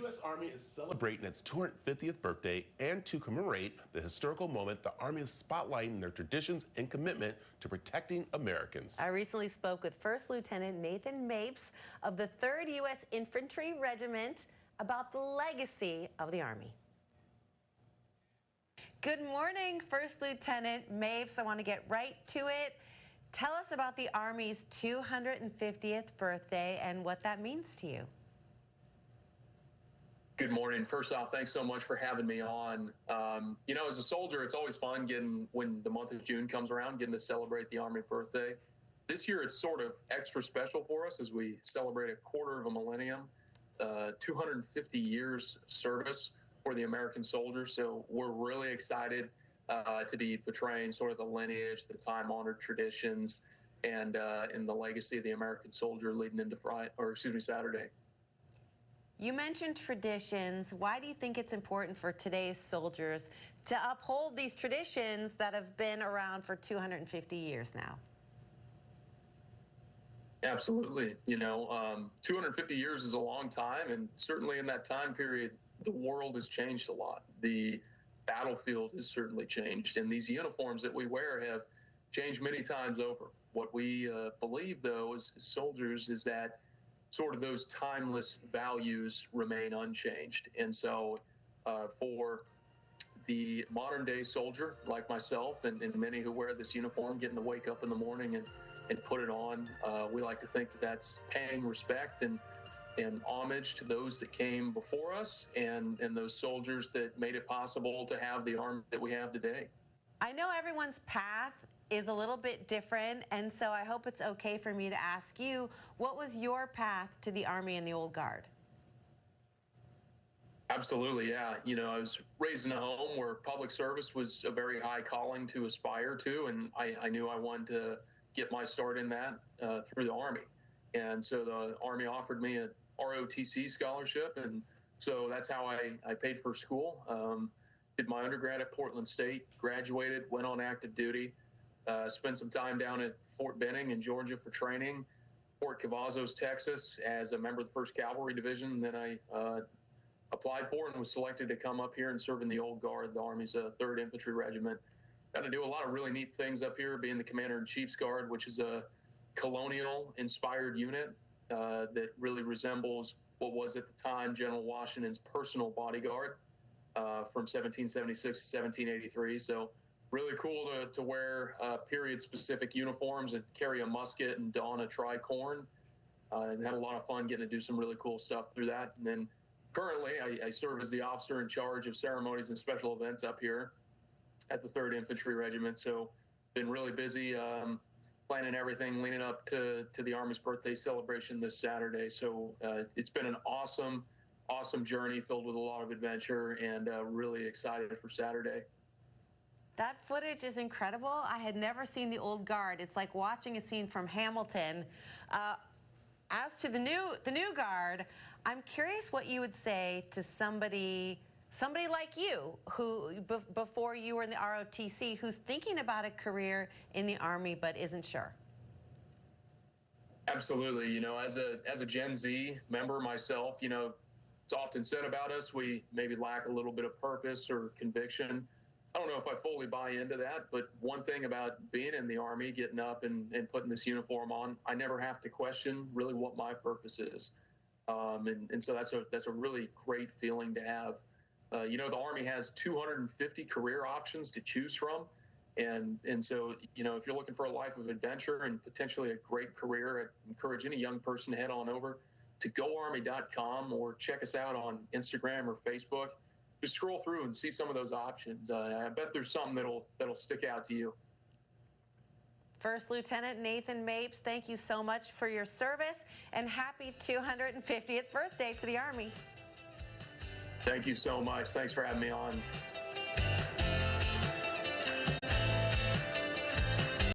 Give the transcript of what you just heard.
U.S. Army is celebrating its 250th birthday, and to commemorate the historical moment, the Army is spotlighting their traditions and commitment to protecting Americans. I recently spoke with First Lieutenant Nathan Mapes of the 3rd U.S. Infantry Regiment about the legacy of the Army. Good morning, First Lieutenant Mapes. I want to get right to it. Tell us about the Army's 250th birthday and what that means to you. Good morning. First off, thanks so much for having me on. As a soldier, it's always fun when the month of June comes around, getting to celebrate the Army birthday. This year, it's sort of extra special for us as we celebrate a quarter of a millennium, 250 years of service for the American soldier. So we're really excited to be portraying sort of the lineage, the time-honored traditions, and the legacy of the American soldier leading into Saturday. You mentioned traditions. Why do you think it's important for today's soldiers to uphold these traditions that have been around for 250 years now? Absolutely. 250 years is a long time, and certainly in that time period, the world has changed a lot. The battlefield has certainly changed, and these uniforms that we wear have changed many times over. What we believe, though, as soldiers is that sort of those timeless values remain unchanged. And so for the modern day soldier like myself and many who wear this uniform, getting to wake up in the morning and put it on, we like to think that that's paying respect and homage to those that came before us and those soldiers that made it possible to have the Army that we have today. I know everyone's path is a little bit different, and so I hope it's okay for me to ask you, what was your path to the Army and the Old Guard? Absolutely, yeah. I was raised in a home where public service was a very high calling to aspire to, and I knew I wanted to get my start in that through the Army. And so the Army offered me a ROTC scholarship, and so that's how I paid for school. Did my undergrad at Portland State, graduated, went on active duty, spent some time down at Fort Benning in Georgia for training, Fort Cavazos, Texas, as a member of the 1st Cavalry Division. And then I applied for and was selected to come up here and serve in the Old Guard, the Army's 3rd Infantry Regiment. Got to do a lot of really neat things up here, being the Commander-in-Chief's Guard, which is a colonial-inspired unit that really resembles what was at the time General Washington's personal bodyguard from 1776 to 1783. So really cool to wear period-specific uniforms and carry a musket and don a tricorn. And had a lot of fun getting to do some really cool stuff through that. And then currently, I serve as the officer in charge of ceremonies and special events up here at the 3rd Infantry Regiment. So been really busy planning everything leading up to the Army's birthday celebration this Saturday. So it's been an awesome journey filled with a lot of adventure, and really excited for Saturday. That footage is incredible. I had never seen the Old Guard. It's like watching a scene from Hamilton. As to the new Guard, I'm curious what you would say to somebody like you, who before you were in the ROTC, who's thinking about a career in the Army but isn't sure. Absolutely. As a Gen Z member myself, it's often said about us, we maybe lack a little bit of purpose or conviction. I don't know if I fully buy into that, but one thing about being in the Army, getting up and putting this uniform on, I never have to question really what my purpose is. And so that's a really great feeling to have. The Army has 250 career options to choose from. And so, if you're looking for a life of adventure and potentially a great career, I'd encourage any young person to head on over to goarmy.com or check us out on Instagram or Facebook. Just scroll through and see some of those options. I bet there's some that'll stick out to you. First Lieutenant Nathan Mapes, thank you so much for your service, and happy 250th birthday to the Army. Thank you so much. Thanks for having me on.